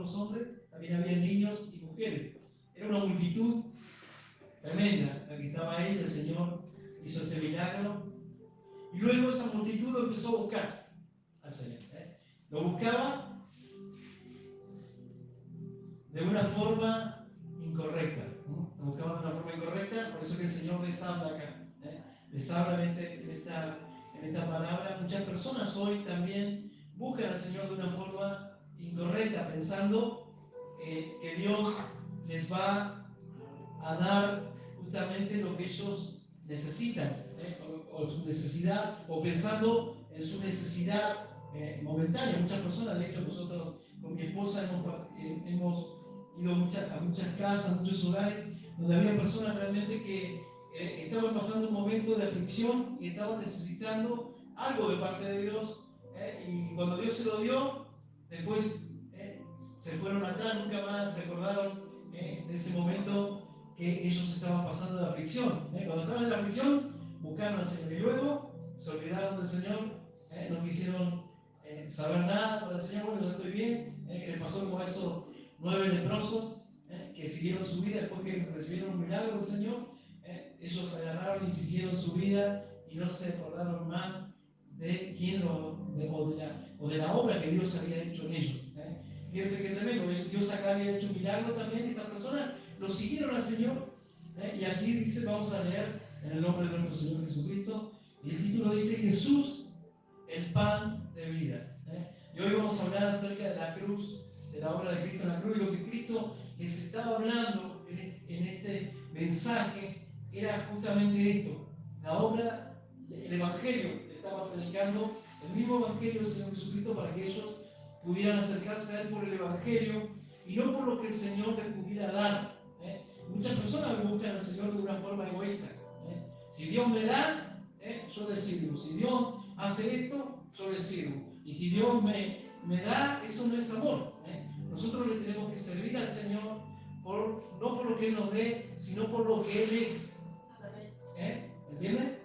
los hombres, también había niños y mujeres. Era una multitud tremenda la que estaba ahí. El Señor hizo este milagro. Y luego esa multitud lo empezó a buscar al Señor. Lo buscaba de una forma incorrecta. Lo buscaba de una forma incorrecta, por eso que el Señor les habla acá. Les habla en esta palabra. Muchas personas hoy también buscan al Señor de una forma incorrecta, pensando que Dios les va a dar justamente lo que ellos necesitan, o su necesidad, o pensando en su necesidad momentánea. Muchas personas, de hecho, nosotros con mi esposa hemos ido a muchas casas, a muchos hogares, donde había personas realmente que estaban pasando un momento de aflicción y estaban necesitando algo de parte de Dios, y cuando Dios se lo dio, después se fueron atrás, nunca más se acordaron de ese momento que ellos estaban pasando de aflicción. Cuando estaban en la aflicción, buscaron al Señor y luego se olvidaron del Señor, no quisieron saber nada con el Señor. Bueno, yo estoy bien, que les pasó como a esos 9 leprosos que siguieron su vida después que recibieron un milagro del Señor. Ellos agarraron y siguieron su vida y no se acordaron más de quién o de la obra que Dios había hecho en ellos. Fíjense que tremendo, Dios acá había hecho un milagro también, y estas personas lo siguieron al Señor, y así dice, vamos a leer en el nombre de nuestro Señor Jesucristo, y el título dice Jesús, el pan de vida. Y hoy vamos a hablar acerca de la cruz, de la obra de Cristo en la cruz, y lo que Cristo les estaba hablando en este mensaje era justamente esto, la obra, el Evangelio, le estaba predicando el mismo Evangelio del Señor Jesucristo para que ellos pudieran acercarse a Él por el Evangelio y no por lo que el Señor les pudiera dar. Muchas personas buscan al Señor de una forma egoísta. Si Dios me da, yo le sirvo. Si Dios hace esto, yo le sirvo. Y si Dios me da, eso no es amor. Nosotros le tenemos que servir al Señor no por lo que Él nos dé, sino por lo que Él es. ¿Entienden?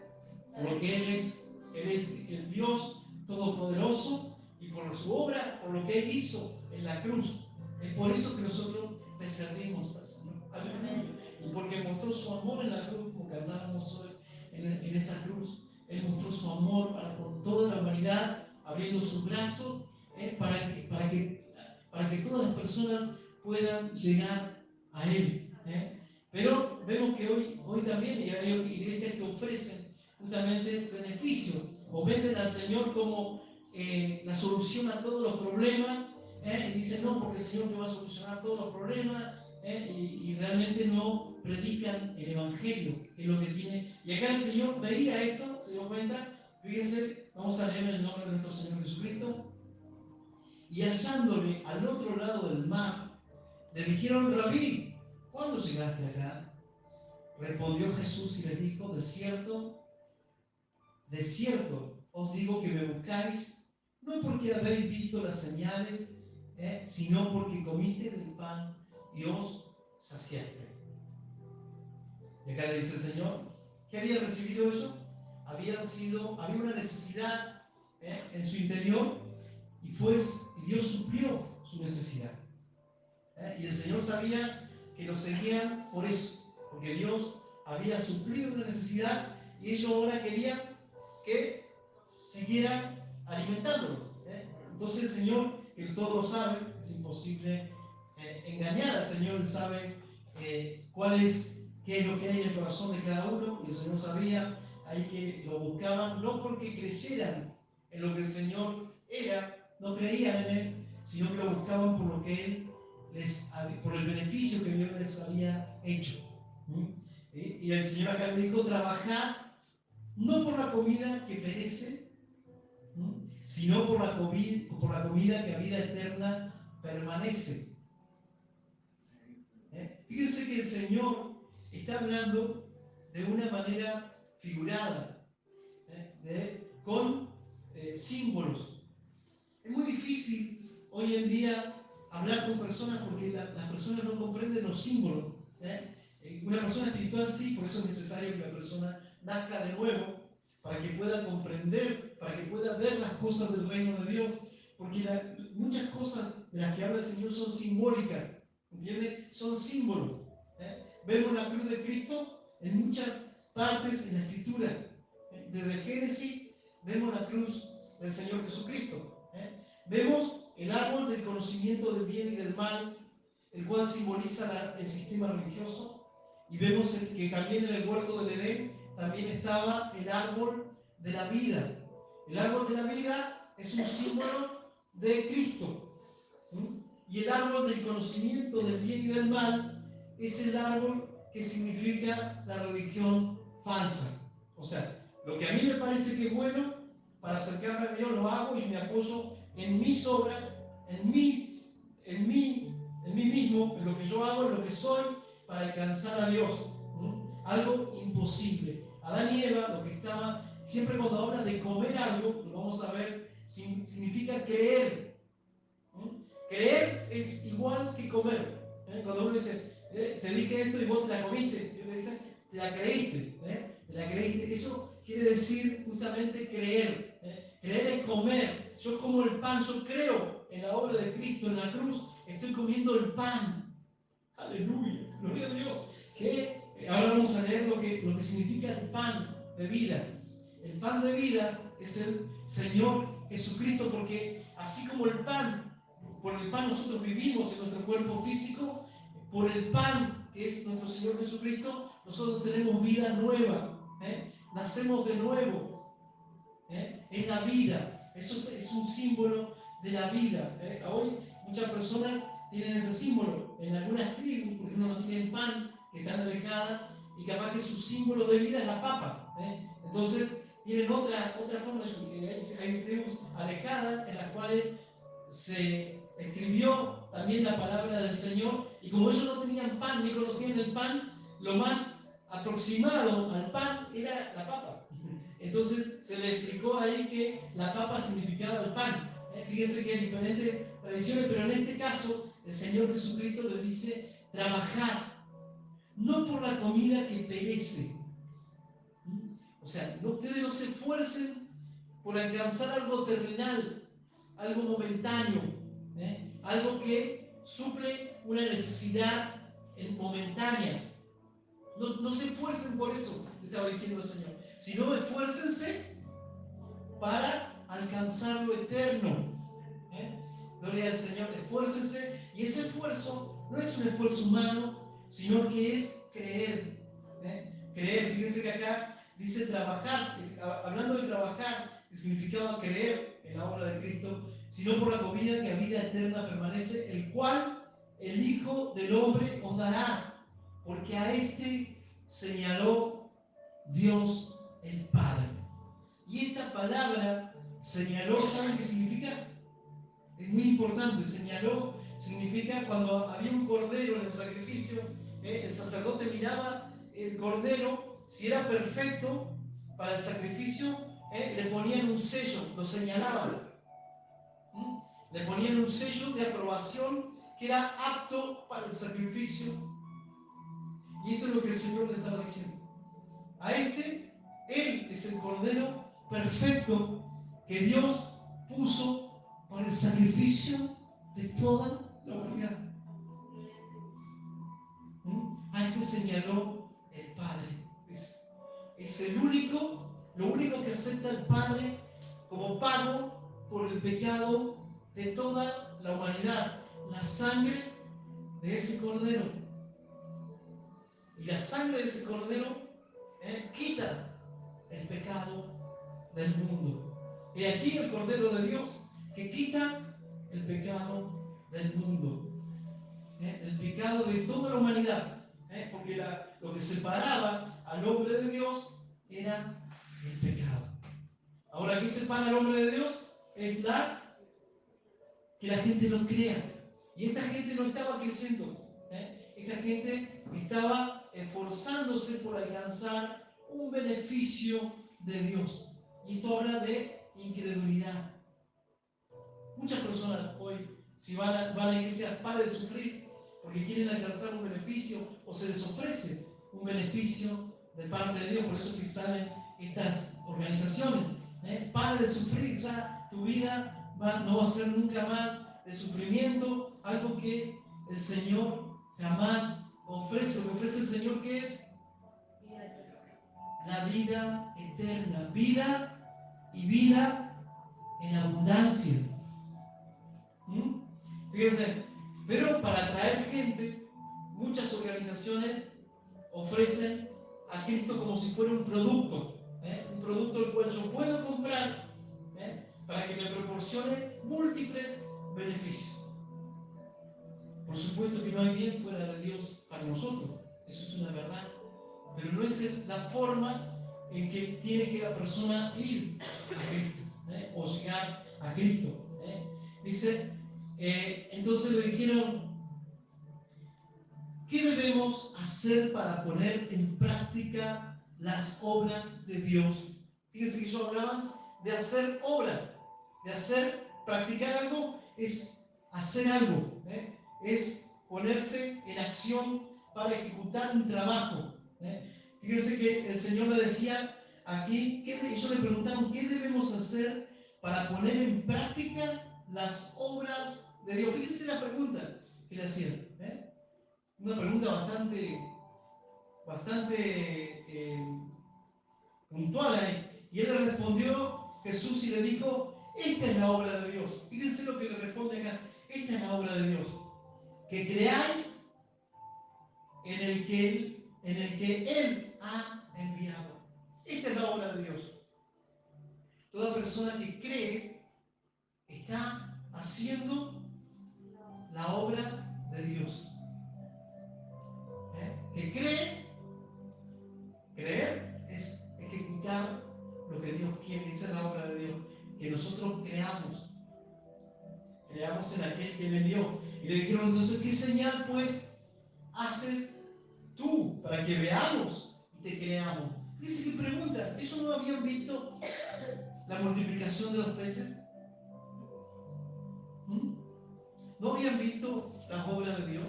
Por lo que Él es. Él es el Dios Todopoderoso, y por su obra, por lo que Él hizo en la cruz. Es por eso que nosotros le servimos al Señor. Aleluya. Y porque mostró su amor en la cruz, como cantábamos hoy en esa cruz. Él mostró su amor para con toda la humanidad, abriendo sus brazos para que todas las personas puedan llegar a Él. Pero vemos que hoy también hay iglesias que ofrecen justamente beneficios, o venden al Señor como la solución a todos los problemas, y dicen no, porque el Señor te va a solucionar todos los problemas, y realmente no predican el Evangelio, que es lo que tiene. Y acá el Señor veía esto, se dio cuenta. Fíjense, vamos a leer el nombre de nuestro Señor Jesucristo. Y hallándole al otro lado del mar, le dijeron: Rabí, ¿cuándo llegaste acá? Respondió Jesús y les dijo: de cierto os digo que me buscáis, no porque habéis visto las señales, sino porque comiste del pan y os saciaste. Y acá le dice el Señor, ¿qué había recibido eso? Había una necesidad en su interior, y Dios suplió su necesidad. Y el Señor sabía que lo seguían por eso, porque Dios había suplido una necesidad, y ellos ahora querían que siguieran alimentándolo. Entonces el Señor, que todo lo sabe, es imposible engañar al Señor. Él sabe qué es lo que hay en el corazón de cada uno, y el Señor sabía ahí que lo buscaban no porque creyeran en lo que el Señor era, no creían en Él, sino que lo buscaban por lo que Él por el beneficio que Dios les había hecho. Y el Señor acá le dijo: trabajad no por la comida que perece, sino por la comida que a vida eterna permanece. Fíjense que el Señor está hablando de una manera figurada, con símbolos. Es muy difícil hoy en día hablar con personas porque las personas no comprenden los símbolos. Una persona espiritual sí, por eso es necesario que la persona nazca de nuevo, para que pueda comprender, para que pueda ver las cosas del reino de Dios, porque muchas cosas de las que habla el Señor son simbólicas, ¿entiende? Son símbolos. Vemos la cruz de Cristo en muchas partes en la Escritura. Desde Génesis vemos la cruz del Señor Jesucristo. Vemos el árbol del conocimiento del bien y del mal, el cual simboliza el sistema religioso. Y vemos que también en el huerto del Edén también estaba el árbol de la vida. El árbol de la vida es un símbolo de Cristo. Y el árbol del conocimiento del bien y del mal es el árbol que significa la religión falsa. O sea, lo que a mí me parece que es bueno para acercarme a Dios lo hago y me apoyo en mis obras, en mí mismo, en lo que yo hago, en lo que soy, para alcanzar a Dios. Algo imposible. Adán y Eva, lo que estaba, siempre cuando habla de comer algo, lo vamos a ver, significa creer. Creer es igual que comer. Cuando uno dice, te dije esto y vos te la comiste, yo le dice, te la creíste. Te la creíste. Eso quiere decir justamente creer. Creer es comer. Yo como el pan, yo creo en la obra de Cristo en la cruz, estoy comiendo el pan. Aleluya, gloria a Dios. Que ahora vamos a leer lo que significa el pan de vida. El pan de vida es el Señor Jesucristo, porque así como el pan, por el pan nosotros vivimos en nuestro cuerpo físico, por el pan que es nuestro Señor Jesucristo, nosotros tenemos vida nueva. Nacemos de nuevo. Es la vida. Eso es un símbolo de la vida. Hoy muchas personas tienen ese símbolo. En algunas tribus, por ejemplo, no tienen pan, que están alejadas, y capaz que su símbolo de vida es la papa. Entonces, tienen otra forma. Hay tribus alejadas en las cuales se escribió también la palabra del Señor, y como ellos no tenían pan ni conocían el pan, lo más aproximado al pan era la papa. Entonces se le explicó ahí que la papa significaba el pan. Fíjense que hay diferentes tradiciones, pero en este caso el Señor Jesucristo le dice: trabajar, no por la comida que perece. O sea, ustedes no se esfuercen por alcanzar algo terrenal, algo momentáneo, algo que suple una necesidad momentánea. No se esfuercen por eso, le estaba diciendo el Señor, sino esfuércense para alcanzar lo eterno. Gloria al Señor, esfuércense, y ese esfuerzo no es un esfuerzo humano, sino que es creer. Creer, fíjense que acá dice trabajar, hablando de trabajar, que significaba creer en la obra de Cristo, sino por la comida que a vida eterna permanece, el cual el Hijo del Hombre os dará, porque a este señaló Dios el Padre. Y esta palabra señaló, ¿saben qué significa? Es muy importante. Señaló significa cuando había un cordero en el sacrificio, el sacerdote miraba el cordero, si era perfecto para el sacrificio, le ponían un sello, lo señalaban. Le ponían un sello de aprobación que era apto para el sacrificio. Y esto es lo que el Señor le estaba diciendo. A este, Él es el cordero perfecto que Dios puso para el sacrificio de toda la humanidad. A este señaló el Padre. Es el único, lo único que acepta el Padre como pago por el pecado de toda la humanidad. La sangre de ese cordero. Y la sangre de ese cordero quita el pecado del mundo. Y aquí el Cordero de Dios que quita el pecado del mundo. El pecado de toda la humanidad. Porque lo que separaba al hombre de Dios era el pecado. Ahora, ¿qué separa al hombre de Dios? Es que la gente no crea. Y esta gente no estaba creciendo. Esta gente estaba esforzándose por alcanzar un beneficio de Dios. Y esto habla de incredulidad. Muchas personas hoy, si van a la iglesia, paran de sufrir porque quieren alcanzar un beneficio o se les ofrece un beneficio de parte de Dios. Por eso que salen estas organizaciones. Para de sufrir, ya tu vida no va a ser nunca más de sufrimiento, algo que el Señor jamás ofrece. Lo que ofrece el Señor, ¿qué es? La vida eterna, vida y vida en abundancia. Fíjense, pero para atraer gente, muchas organizaciones ofrecen a Cristo como si fuera un producto el cual yo puedo comprar para que me proporcione múltiples beneficios. Por supuesto que no hay bien fuera de Dios para nosotros, eso es una verdad, pero no es la forma en que tiene que la persona ir a Cristo o llegar a Cristo. Dice, entonces le dijeron, ¿qué debemos hacer para poner en práctica las obras de Dios? Fíjense que ellos hablaban de hacer obra, de hacer, practicar algo, es hacer algo, es ponerse en acción para ejecutar un trabajo. Fíjense que el Señor le decía aquí, ellos le preguntaron, ¿qué debemos hacer para poner en práctica las obras de Dios? Fíjense la pregunta que le hacían. Una pregunta bastante puntual ahí. Y él le respondió, Jesús, y le dijo, esta es la obra de Dios. Fíjense lo que le responde acá. Esta es la obra de Dios. Que creáis en el que Él ha enviado. Esta es la obra de Dios. Toda persona que cree está haciendo la obra de Dios. Que creer es ejecutar lo que Dios quiere. Esa es la obra de Dios. Que nosotros creamos en aquel que Él envió. Y le dijeron, entonces, ¿qué señal pues haces tú para que veamos y te creamos? Dice que pregunta, ¿eso no habían visto la multiplicación de los peces? ¿No habían visto las obras de Dios?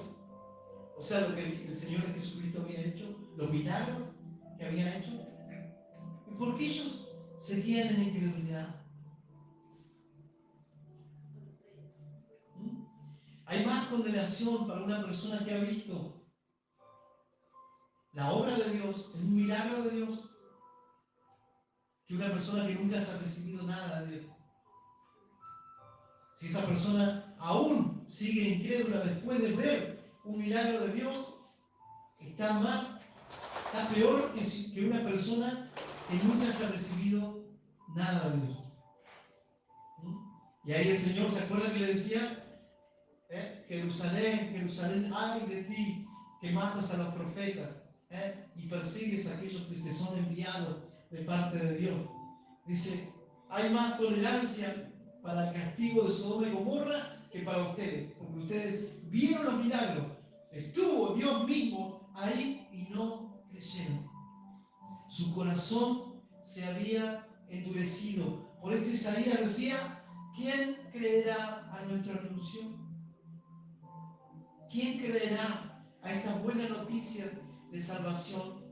O sea, lo que el Señor Jesucristo había hecho, los milagros que había hecho. ¿Y por qué ellos seguían en incredulidad? Hay más condenación para una persona que ha visto la obra de Dios, un milagro de Dios, que una persona que nunca ha recibido nada de Dios. Si esa persona aún sigue incrédula después de ver un milagro de Dios, está peor que una persona que nunca haya recibido nada de Dios. Y ahí el Señor, ¿se acuerda que le decía? Jerusalén, Jerusalén, ay de ti, que matas a los profetas y persigues a aquellos que te son enviados de parte de Dios. Dice, hay más tolerancia para el castigo de Sodoma y Gomorra que para ustedes, porque ustedes vieron los milagros, estuvo Dios mismo ahí y no creyeron. Su corazón se había endurecido. Por esto Isaías decía, ¿quién creerá a nuestro anuncio? ¿Quién creerá a esta buena noticia de salvación?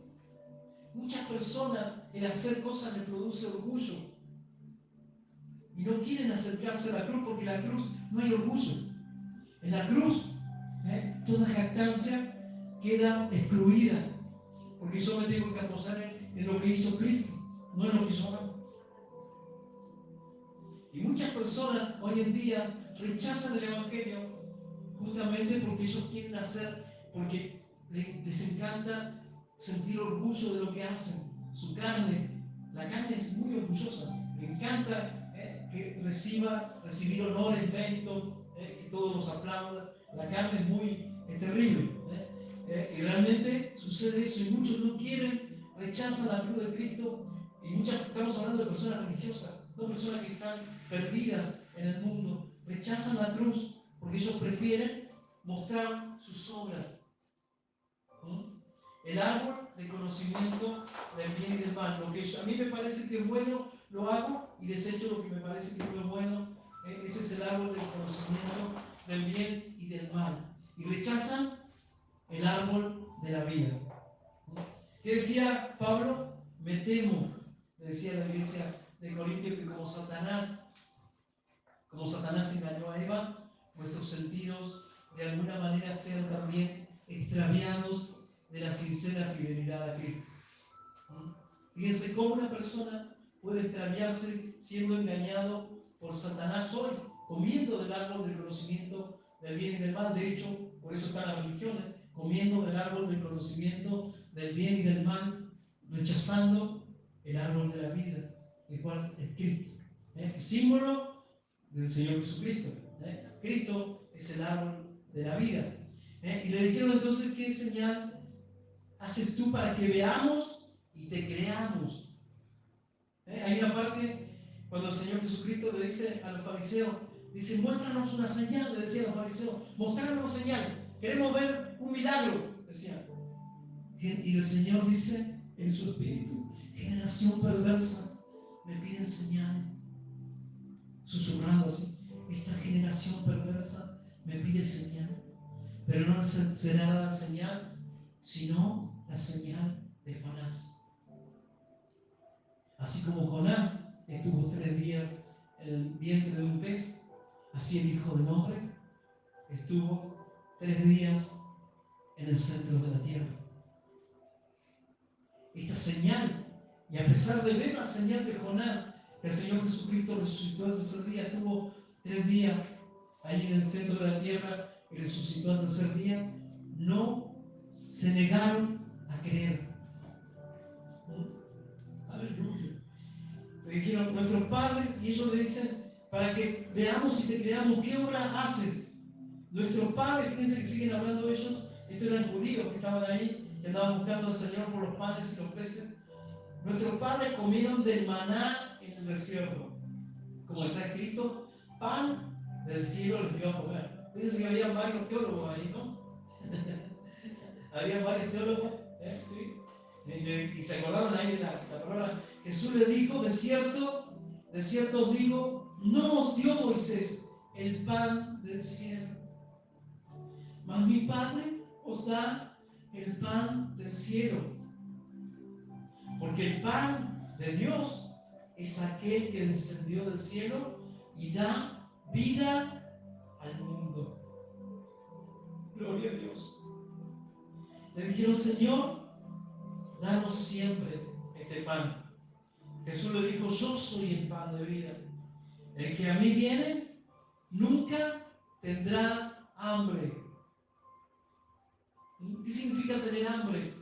Muchas personas, el hacer cosas les produce orgullo y no quieren acercarse a la cruz, porque en la cruz no hay orgullo. En la cruz, toda jactancia queda excluida, porque yo me tengo que aposar en lo que hizo Cristo, no en lo que yo hago. Y muchas personas hoy en día rechazan el Evangelio justamente porque ellos quieren hacer, porque les encanta sentir orgullo de lo que hacen. Su carne, la carne es muy orgullosa, le encanta que recibir honores, méritos, que todos los aplaudan. La carne es terrible. Y realmente sucede eso, y muchos no quieren, rechazan la cruz de Cristo, y estamos hablando de personas religiosas, no personas que están perdidas en el mundo, rechazan la cruz porque ellos prefieren mostrar sus obras. El árbol de conocimiento del bien y del mal. Lo que a mí me parece que es bueno, lo hago, y desecho lo que me parece que no es bueno. Ese es el árbol del conocimiento del bien y del mal. Y rechazan el árbol de la vida. ¿Qué decía Pablo? Me temo, decía la iglesia de Corintios, que como Satanás engañó a Eva, vuestros sentidos de alguna manera sean también extraviados de la sincera fidelidad a Cristo. Fíjense cómo una persona puede extraviarse siendo engañado por Satanás hoy, comiendo del árbol del conocimiento del bien y del mal. De hecho, por eso están las religiones, comiendo del árbol del conocimiento del bien y del mal, rechazando el árbol de la vida, el cual es Cristo. Símbolo del Señor Jesucristo. Cristo es el árbol de la vida. Y le dijeron entonces, ¿qué señal haces tú para que veamos y te creamos? Hay una parte cuando el Señor Jesucristo le dice a los fariseos, dice, muéstranos una señal, le decía a los fariseos, mostrarnos una señal, queremos ver un milagro, decían. Y el Señor dice en su espíritu, generación perversa, me piden señal, susurrando así, esta generación perversa me pide señal, pero no será dada señal, sino la señal de Jonás. Así como Jonás estuvo 3 días en el vientre de un pez, así el Hijo del Hombre estuvo 3 días en el centro de la tierra. Esta señal, y a pesar de ver la señal de Jonás, que el Señor Jesucristo resucitó al tercer día, estuvo 3 días ahí en el centro de la tierra y resucitó al tercer día, no se negaron a creer. Aleluya. Le dijeron nuestros padres, y ellos le dicen, para que veamos y te creamos, ¿qué obra haces? Nuestros padres, fíjense que siguen hablando de ellos, estos eran judíos que estaban ahí, que andaban buscando al Señor por los panes y los peces. Nuestros padres comieron del maná en el desierto, como está escrito, pan del cielo les dio a comer. Fíjense que había varios teólogos ahí, ¿no? Había varios teólogos, ¿sí? Y se acordaban ahí de la palabra. Jesús le dijo, de cierto os digo, no os dio Moisés el pan del cielo, mas mi Padre os da el pan del cielo. Porque el pan de Dios es aquel que descendió del cielo y da vida al mundo. Gloria a Dios. Le dijeron, Señor, danos siempre este pan. Jesús le dijo, yo soy el pan de vida. El que a mí viene nunca tendrá hambre. ¿Qué significa tener hambre?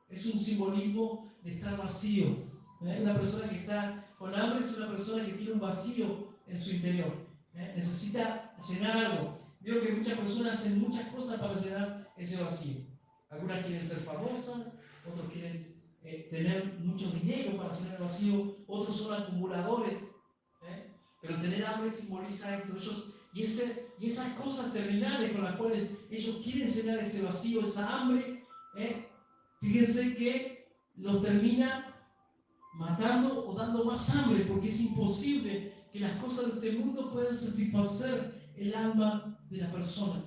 Es un simbolismo de estar vacío. Una persona que está con hambre es una persona que tiene un vacío en su interior. Necesita llenar algo. Veo que muchas personas hacen muchas cosas para llenar ese vacío. Algunas quieren ser famosas, otros quieren tener mucho dinero para llenar el vacío, otros son acumuladores. Pero tener hambre simboliza esto. Y esas cosas terminales con las cuales ellos quieren llenar ese vacío, esa hambre, fíjense que los termina matando o dando más hambre, porque es imposible que las cosas de este mundo puedan satisfacer el alma de la persona.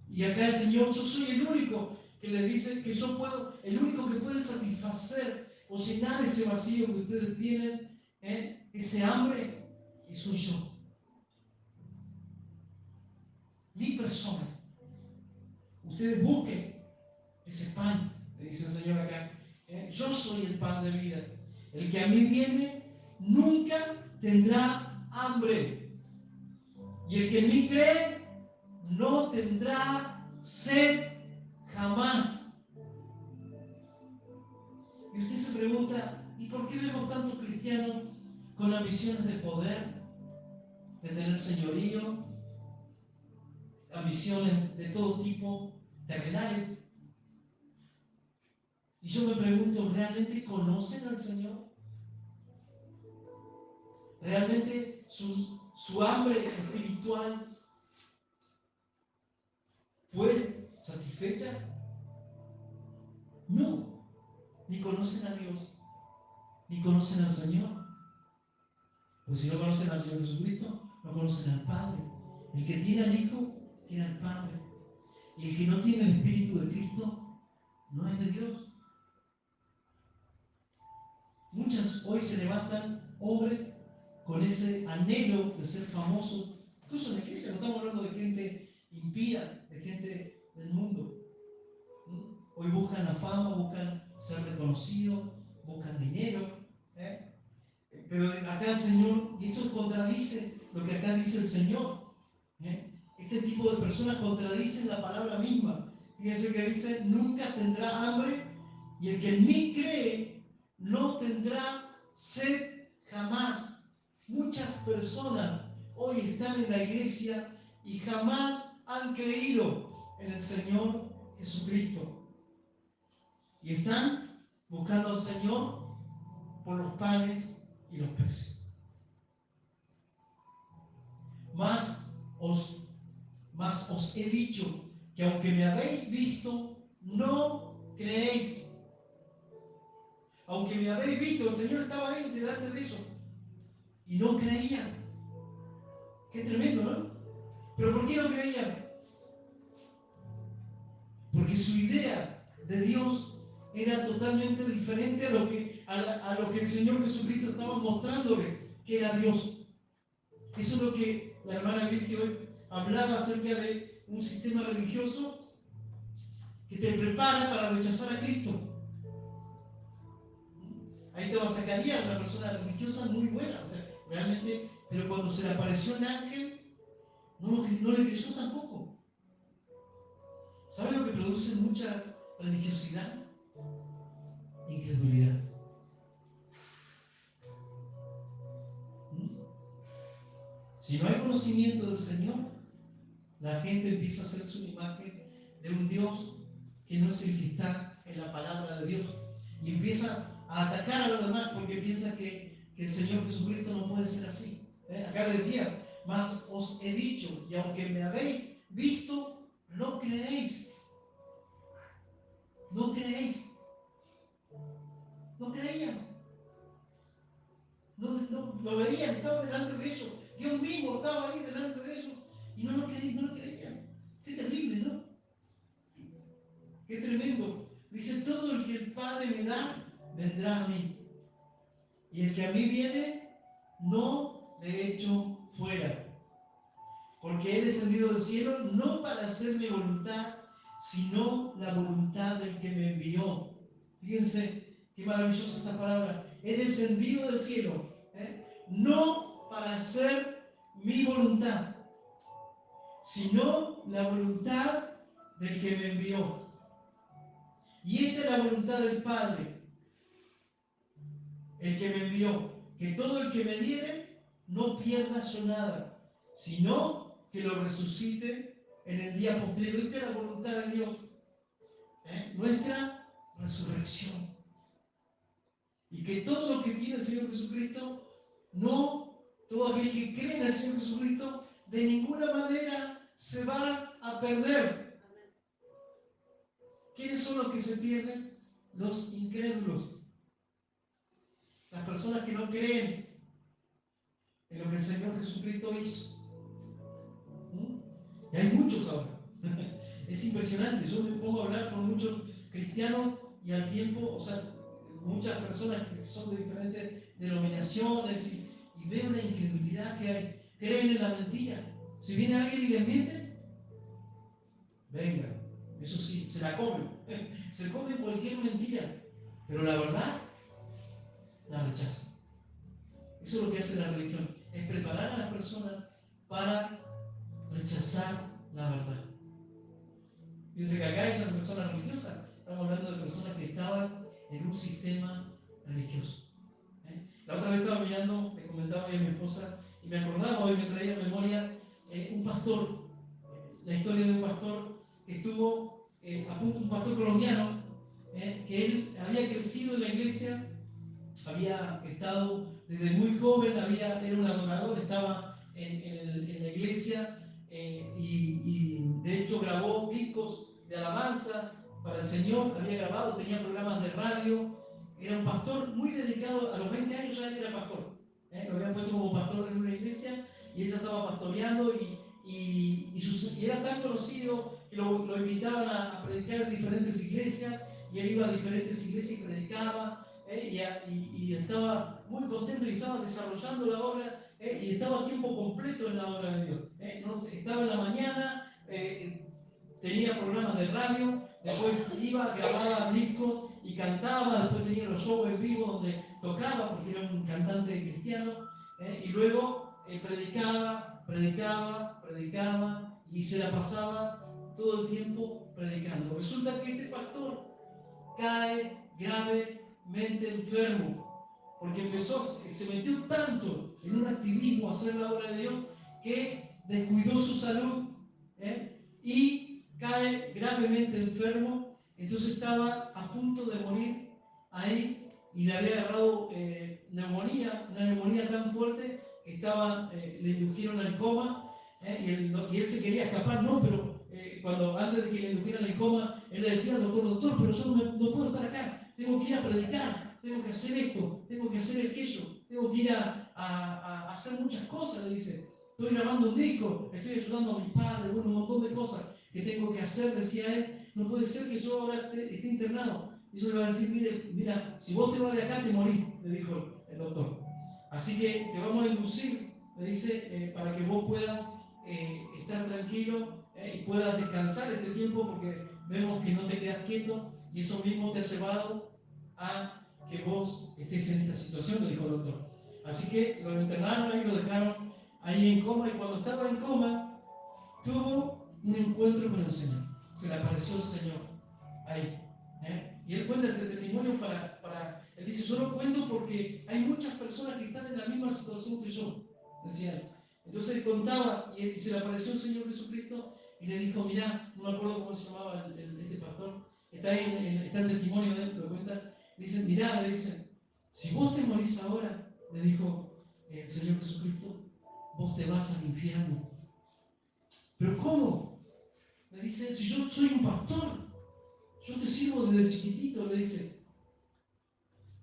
Y acá el Señor, yo soy el único que les dice que yo puedo, el único que puede satisfacer o llenar ese vacío que ustedes tienen, ese hambre, y soy yo. Mi persona. Ustedes busquen ese pan, le dice el Señor acá. Yo soy el pan de vida. El que a mí viene nunca tendrá hambre. Y el que en mí cree no tendrá sed jamás. Y usted se pregunta, ¿y por qué vemos tantos cristianos con ambiciones de poder, de tener señorío, ambiciones de todo tipo, terrenales? Y yo me pregunto, ¿realmente conocen al Señor? ¿Realmente su hambre espiritual fue satisfecha? No. Ni conocen a Dios, ni conocen al Señor. Pues si no conocen al Señor Jesucristo, no conocen al Padre. El que tiene al Hijo, tiene al Padre. Y el que no tiene el Espíritu de Cristo, no es de Dios. Muchas hoy se levantan hombres con ese anhelo de ser famosos, Incluso en la iglesia, no estamos hablando de gente impía, de gente del mundo. Hoy buscan la fama, buscan ser reconocidos, buscan dinero. ¿eh? Pero acá el Señor, y esto contradice lo que acá dice el Señor. Este tipo de personas contradicen la palabra misma. Fíjense que dice, nunca tendrá hambre, y el que en mí cree no tendrá sed jamás. Muchas personas hoy están en la iglesia y jamás han creído en el Señor Jesucristo. Y están buscando al Señor por los panes y los peces. Más os he dicho que aunque me habéis visto, no creéis. Aunque me habéis visto, el Señor estaba ahí delante de eso. Y no creían. Qué tremendo, ¿no? ¿Pero por qué no creían? Porque su idea de Dios era totalmente diferente a lo que el Señor Jesucristo estaba mostrándole que era Dios. Eso es lo que la hermana Virgi hoy hablaba acerca de un sistema religioso que te prepara para rechazar a Cristo. Ahí estaba Zacarías, una persona religiosa muy buena, o sea, realmente, pero cuando se le apareció el ángel, no le creyó tampoco. ¿Sabe lo que produce mucha religiosidad? Incredulidad. Si no hay conocimiento del Señor, la gente empieza a hacerse una imagen de un Dios que no es el que está en la palabra de Dios. Y empieza a atacar a los demás porque piensa que el Señor Jesucristo no puede ser así. Acá le decía, mas os he dicho, y aunque me habéis visto, no creéis. No creéis. No creían. No lo veían, estaban delante de ellos. Dios mismo estaba ahí delante de ellos. Y no lo creían. Qué terrible, ¿no? Qué tremendo. Dice, todo el que el Padre me da, vendrá a mí. Y el que a mí viene, no le echo fuera. Porque he descendido del cielo no para hacer mi voluntad, sino la voluntad del que me envió. Fíjense qué maravillosa esta palabra. He descendido del cielo, no para hacer mi voluntad, sino la voluntad del que me envió. Y esta es la voluntad del Padre, el que me envió, que todo el que me diere no pierda yo nada, sino que lo resucite en el día postrero. Esta es la voluntad de Dios, nuestra resurrección. Y que todo lo que tiene el Señor Jesucristo, todo aquel que cree en el Señor Jesucristo, de ninguna manera se va a perder. ¿Quiénes son los que se pierden? Los incrédulos. Las personas que no creen en lo que el Señor Jesucristo hizo. Y hay muchos ahora. Es impresionante. Yo me pongo a hablar con muchos cristianos y al tiempo, o sea, muchas personas que son de diferentes denominaciones y veo la incredulidad que hay. Creen en la mentira. Si viene alguien y les miente, venga, eso sí, se la comen. Se comen cualquier mentira. Pero la verdad, la rechazan. Eso es lo que hace la religión. Es preparar a las personas para rechazar la verdad. Fíjense que acá hay una persona religiosa. Estamos hablando de personas que estaban en un sistema religioso. La otra vez estaba mirando, le comentaba a mi esposa, y me acordaba, hoy me traía a memoria un pastor, la historia de un pastor que estuvo a punto, un pastor colombiano, que él había crecido en la iglesia, había estado desde muy joven, era un adorador, estaba en la iglesia y de hecho grabó discos de alabanza para el Señor, había grabado, tenía programas de radio, era un pastor muy dedicado, a los 20 años ya era pastor, lo habían puesto como pastor en una iglesia y ella estaba pastoreando y era tan conocido que lo invitaban a predicar en diferentes iglesias y él iba a diferentes iglesias y predicaba y estaba muy contento y estaba desarrollando la obra y estaba a tiempo completo en la obra de Dios. No, estaba en la mañana, tenía programas de radio, después iba, grababa discos y cantaba, después tenía los shows en vivo donde tocaba, porque era un cantante cristiano, y luego predicaba y se la pasaba todo el tiempo predicando. Resulta que este pastor cae gravemente enfermo, porque se metió tanto en un activismo a hacer la obra de Dios que descuidó su salud y cae gravemente enfermo. Entonces estaba a punto de morir ahí y le había agarrado neumonía, una neumonía tan fuerte que le indujeron al coma. Y él se quería escapar, no, pero antes de que le indujeran al coma, él le decía al doctor, pero yo no puedo estar acá, tengo que ir a predicar, tengo que hacer esto, tengo que hacer aquello, tengo que ir a hacer muchas cosas, le dice. Estoy grabando un disco, estoy ayudando a mi padre, bueno, un montón de cosas que tengo que hacer, decía él. No puede ser que yo ahora esté internado. Y yo le voy a decir, mira, si vos te vas de acá te morís, le dijo el doctor. Así que te vamos a inducir, le dice, para que vos puedas estar tranquilo y puedas descansar este tiempo, porque vemos que no te quedas quieto y eso mismo te ha llevado a que vos estés en esta situación, le dijo el doctor. Así que lo internaron y lo dejaron ahí en coma, y cuando estaba en coma tuvo un encuentro con el Señor. Se le apareció el Señor ahí. Y él cuenta este testimonio él dice, yo lo cuento porque hay muchas personas que están en la misma situación que yo, decía él. Entonces él contaba y se le apareció el Señor Jesucristo y le dijo, mirá, no me acuerdo cómo se llamaba este pastor, está ahí, está el testimonio de él, lo cuenta. Dicen, mirá, le dicen, si vos te morís ahora, le dijo el Señor Jesucristo, vos te vas al infierno. ¿Pero cómo? Le dice, si yo soy un pastor, yo te sirvo desde chiquitito, le dice.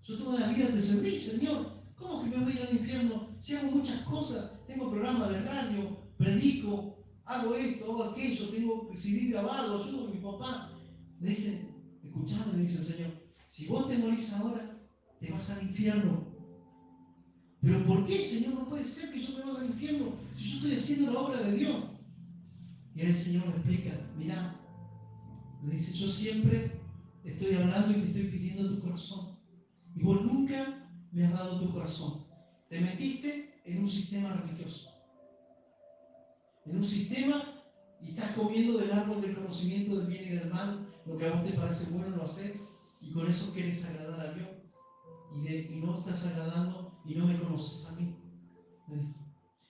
Yo toda la vida te serví, Señor. ¿Cómo que me voy a ir al infierno? Si hago muchas cosas, tengo programas de radio, predico, hago esto, hago aquello, tengo CD grabado, ayudo a mi papá. Le dice, escuchame, le dice el Señor, si vos te morís ahora, te vas al infierno. ¿Pero por qué, Señor? No puede ser que yo me vaya al infierno si yo estoy haciendo la obra de Dios. Y el Señor le explica, mirá, le dice, yo siempre te estoy hablando y te estoy pidiendo tu corazón. Y vos nunca me has dado tu corazón. Te metiste en un sistema religioso. En un sistema y estás comiendo del árbol del conocimiento del bien y del mal. Lo que a vos te parece bueno lo haces y con eso quieres agradar a Dios. Y no estás agradando y no me conoces a mí.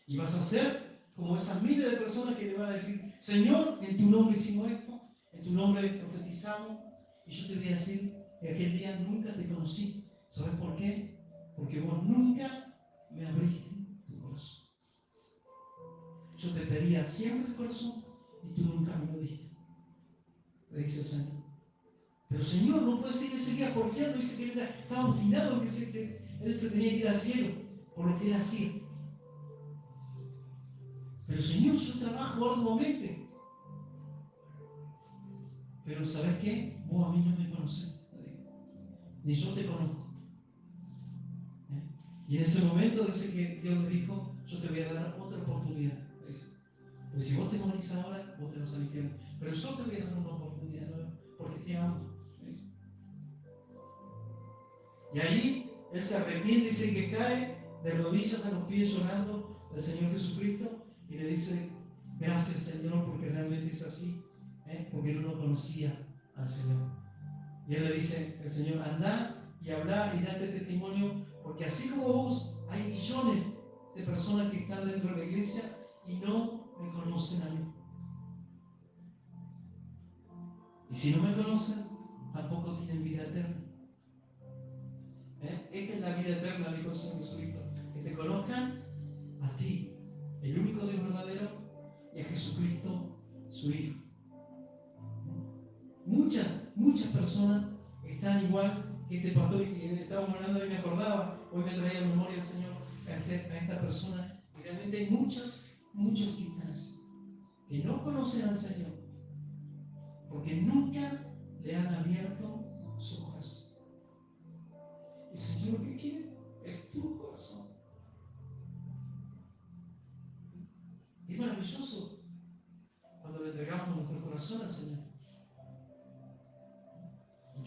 Y vas a ser como esas miles de personas que le van a decir, Señor, en tu nombre hicimos esto, en tu nombre profetizamos, y yo te voy a decir que aquel día nunca te conocí. ¿Sabes por qué? Porque vos nunca me abriste tu corazón. Yo te pedía siempre el corazón y tú nunca me lo diste. Le dice el Señor. Pero Señor, no puede ser que ese día porfiando, dice que él estaba obstinado en que él se tenía que ir al cielo por lo que él hacía. Pero Señor, yo trabajo arduamente. Pero ¿sabes qué? Vos a mí no me conoces, ni yo te conozco. Y en ese momento dice que Dios le dijo, yo te voy a dar otra oportunidad. Pero si vos te morís ahora, vos te vas al infierno. Pero yo te voy a dar una oportunidad nueva, porque te amo. Y ahí él se arrepiente, dice que cae de rodillas a los pies llorando del Señor Jesucristo y le dice, gracias Señor, porque realmente es así, porque no lo conocía al Señor. Y él le dice, el Señor, anda y habla y date testimonio, porque así como vos, hay millones de personas que están dentro de la iglesia y no me conocen a mí. Y si no me conocen, tampoco tienen vida eterna. Esta es la vida eterna, dijo el Señor Jesucristo, que te conozcan a ti, el único Dios verdadero, y a Jesucristo, su Hijo. Muchas personas están igual que este pastor que estábamos hablando y me acordaba, hoy me traía a memoria el Señor a esta persona, y realmente hay muchos que están así, que no conocen al Señor, porque nunca le han abierto su corazón. El Señor lo que quiere es tu corazón.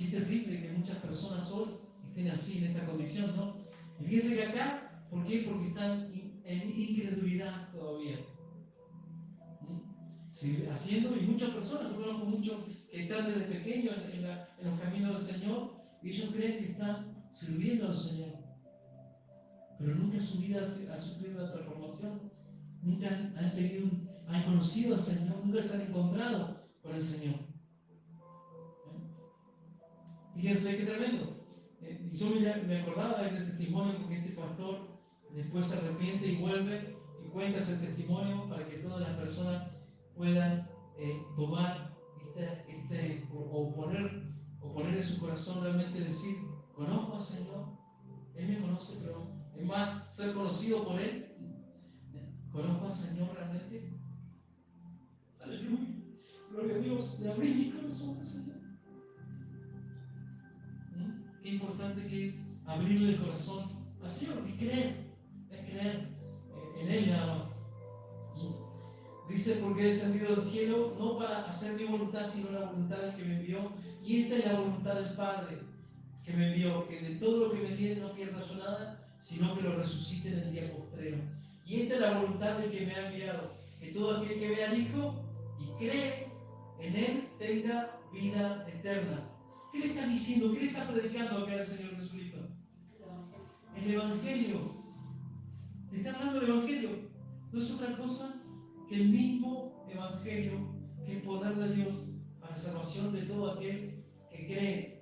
es terrible que muchas personas hoy estén así, en esta condición, ¿no? Y fíjense que acá, ¿por qué? Porque están en incredulidad todavía. Sí, haciendo, y muchas personas, yo conozco muchos que están desde pequeños en los caminos del Señor, y ellos creen que están sirviendo al Señor, pero nunca su vida ha sufrido una transformación, nunca han conocido al Señor, nunca se han encontrado con el Señor. Fíjense qué tremendo. Y yo me acordaba de este testimonio porque este pastor después se arrepiente y vuelve y cuenta ese testimonio para que todas las personas puedan tomar o poner en su corazón realmente decir, conozco al Señor, Él me conoce, pero es más ser conocido por Él. Conozco al Señor realmente. Aleluya. Gloria a Dios. Le abrí mi corazón al Señor. Qué importante que es abrirle el corazón al Señor, es creer en Él nada más. Dice, porque he descendido del cielo no para hacer mi voluntad, sino la voluntad del que me envió. Y esta es la voluntad del Padre que me envió, que de todo lo que me diere no pierda yo nada, sino que lo resucite en el día postrero. Y esta es la voluntad del que me ha enviado, que todo aquel que vea al Hijo y cree en Él tenga vida eterna. ¿Qué le está diciendo? ¿Qué le está predicando acá el Señor Jesucristo? El Evangelio. Le está hablando el Evangelio. No es otra cosa que el mismo Evangelio, que el poder de Dios para la salvación de todo aquel que cree.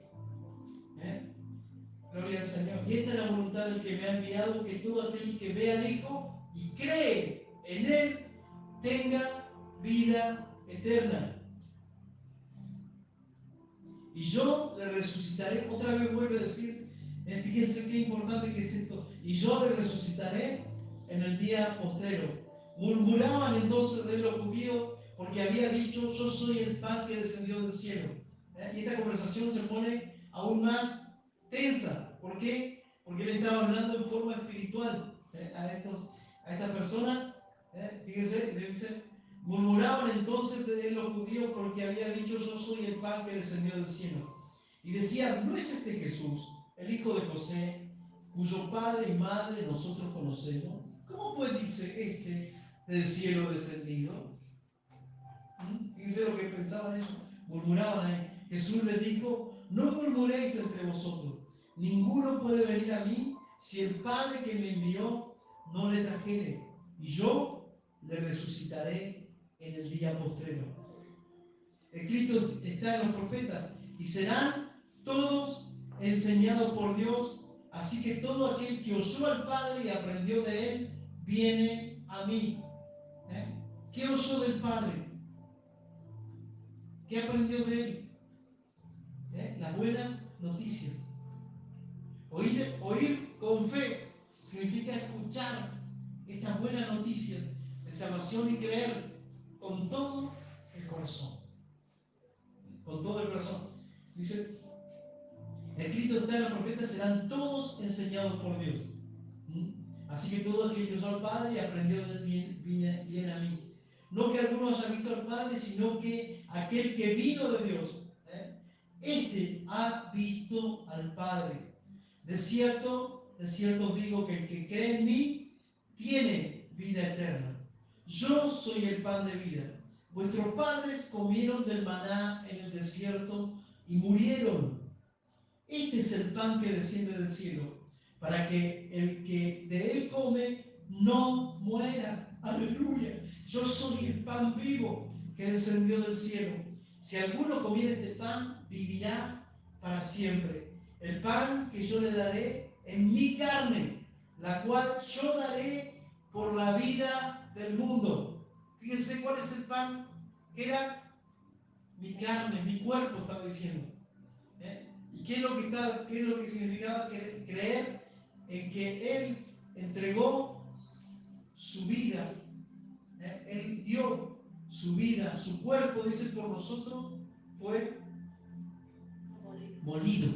Gloria al Señor. Y esta es la voluntad del que me ha enviado, que todo aquel que vea al Hijo y cree en Él tenga vida eterna. Y yo le resucitaré. Otra vez vuelve a decir, fíjense qué importante que es esto. Y yo le resucitaré en el día postrero. Murmuraban entonces de los judíos porque había dicho, yo soy el pan que descendió del cielo. Y esta conversación se pone aún más tensa. ¿Por qué? Porque él estaba hablando en forma espiritual a estas personas. Fíjense, dice, murmuraban entonces de los judíos porque había dicho, yo soy el pan que descendió del cielo. Y decían, ¿no es este Jesús, el hijo de José, cuyo padre y madre nosotros conocemos? ¿Cómo pues dice del cielo descendido? Fíjense lo que pensaban ellos, murmuraban ahí. Jesús les dijo, no murmuréis entre vosotros, ninguno puede venir a mí si el Padre que me envió no le trajere, y yo le resucitaré en el día postrero. Escrito está en los profetas, y serán todos enseñados por Dios, así que todo aquel que oyó al Padre y aprendió de él, viene a mí. ¿Qué oyó del Padre? ¿Qué aprendió de él? Las buenas noticias. Oír con fe significa escuchar estas buenas noticias de salvación y creer con todo el corazón. Con todo el corazón. Dice, escrito está en los profetas, serán todos enseñados por Dios. Así que todo aquel que oyó al Padre y aprendió de él viene a mí. No que alguno haya visto al Padre, sino que aquel que vino de Dios, este ha visto al Padre. De cierto os digo que el que cree en mí tiene vida eterna. Yo soy el pan de vida. Vuestros padres comieron del maná en el desierto y murieron. Este es el pan que desciende del cielo, para que el que de él come no muera. Aleluya. Yo soy el pan vivo que descendió del cielo. Si alguno comiera este pan, vivirá para siempre. El pan que yo le daré es mi carne, la cual yo daré por la vida del mundo. Fíjense cuál es el pan que era mi carne, mi cuerpo, estaba diciendo. ¿Y qué es lo que significaba creer en que Él entregó su vida? Él dio su vida, su cuerpo, dice, por nosotros fue molido.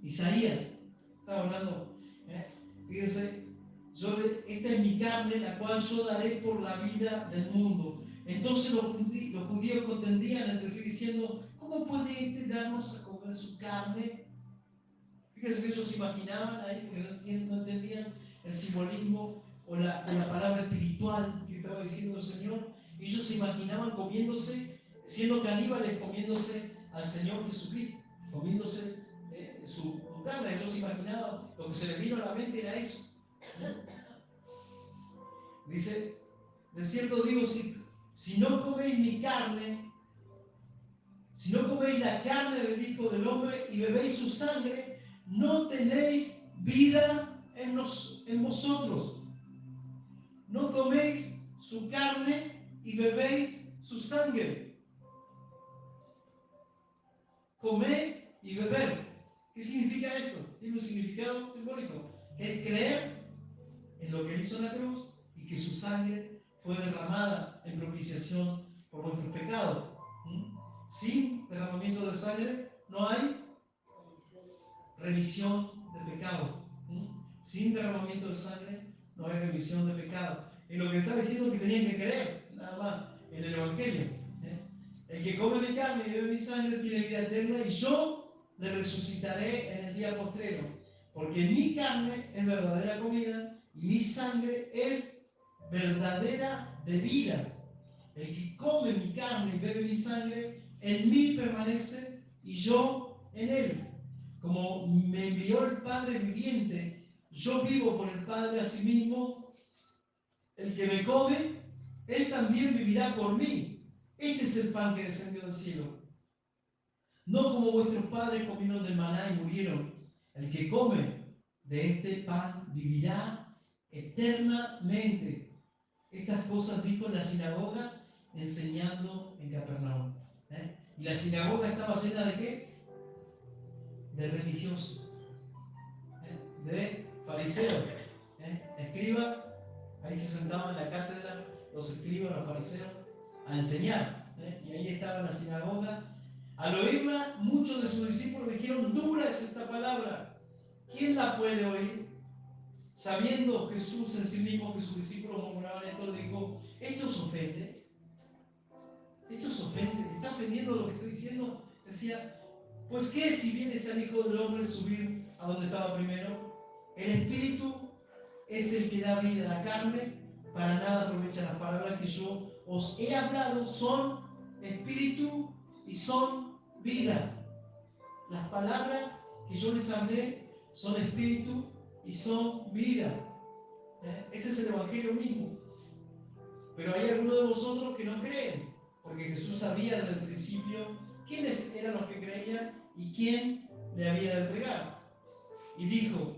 Isaías estaba hablando, fíjense, esta es mi carne, la cual yo daré por la vida del mundo. Entonces los judíos contendían entre sí diciendo, ¿cómo puede este darnos a comer su carne? Fíjense que ellos imaginaban ahí, porque no entendían el simbolismo o la palabra espiritual que estaba diciendo el Señor. Ellos se imaginaban comiéndose, siendo caníbales, comiéndose al Señor Jesucristo, comiéndose su carne. Ellos se imaginaban, lo que se les vino a la mente era eso. Dice, de cierto digo, si no coméis mi carne, si no coméis la carne del Hijo del Hombre y bebéis su sangre, no tenéis vida en vosotros. No coméis su carne y bebéis su sangre. Comer y beber. ¿Qué significa esto? Tiene un significado simbólico. Es creer en lo que él hizo en la cruz y que su sangre fue derramada en propiciación por nuestros pecados. Sin derramamiento de sangre no hay remisión de pecado. Sin derramamiento de sangre no hay remisión de pecado. Y lo que está diciendo es que tenían que creer, nada más, en el Evangelio. El que come mi carne y bebe mi sangre tiene vida eterna y yo le resucitaré en el día postrero. Porque mi carne es verdadera comida y mi sangre es verdadera bebida. El que come mi carne y bebe mi sangre, en mí permanece y yo en él. Como me envió el Padre viviente, yo vivo por el Padre asimismo. El que me come, él también vivirá por mí. Este es el pan que descendió del cielo. No como vuestros padres comieron del maná y murieron. El que come de este pan vivirá eternamente. Estas cosas dijo en la sinagoga, enseñando en Capernaum. ¿Y la sinagoga estaba llena de qué? De religiosos, de fariseos, escribas. Ahí se sentaban en la cátedra los escribas, los fariseos, a enseñar. Y ahí estaba en la sinagoga. Al oírla, muchos de sus discípulos dijeron, dura es esta palabra. ¿Quién la puede oír? Sabiendo Jesús en sí mismo que sus discípulos murmuraban esto, le dijo, ¿esto os ofende? ¿Esto os ofende? ¿Está ofendiendo lo que estoy diciendo? Decía, pues ¿qué si viene ese Hijo del Hombre subir a donde estaba primero? El Espíritu es el que da vida a la carne, para nada aprovecha las palabras que yo os he hablado, son espíritu y son vida. Las palabras que yo les hablé son espíritu y son vida. Este es el Evangelio mismo. Pero hay algunos de vosotros que no creen, porque Jesús sabía desde el principio quiénes eran los que creían y quién le había de entregar. Y dijo,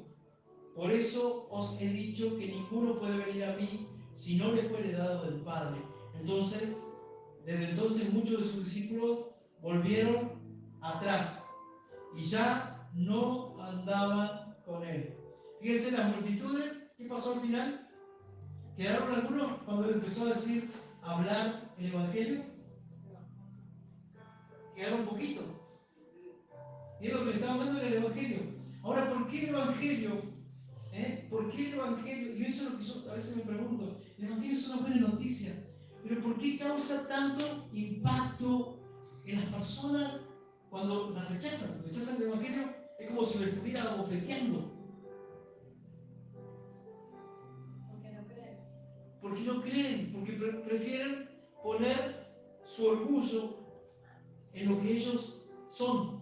por eso os he dicho que ninguno puede venir a mí si no le fuere dado del Padre. Entonces, desde entonces muchos de sus discípulos volvieron atrás y ya no andaban con él. Fíjense las multitudes, ¿qué pasó al final? ¿Quedaron algunos cuando él empezó a decir, hablar el Evangelio? Quedaron poquitos. Y es lo que le estaba hablando en el Evangelio. Ahora, ¿por qué el Evangelio? ¿Por qué el Evangelio? Y eso es lo que yo a veces me pregunto. El Evangelio es una buena noticia, pero ¿por qué causa tanto impacto en las personas cuando las rechazan? Rechazan el Evangelio, es como si lo estuviera bofeteando. Porque no creen, porque prefieren poner su orgullo en lo que ellos son.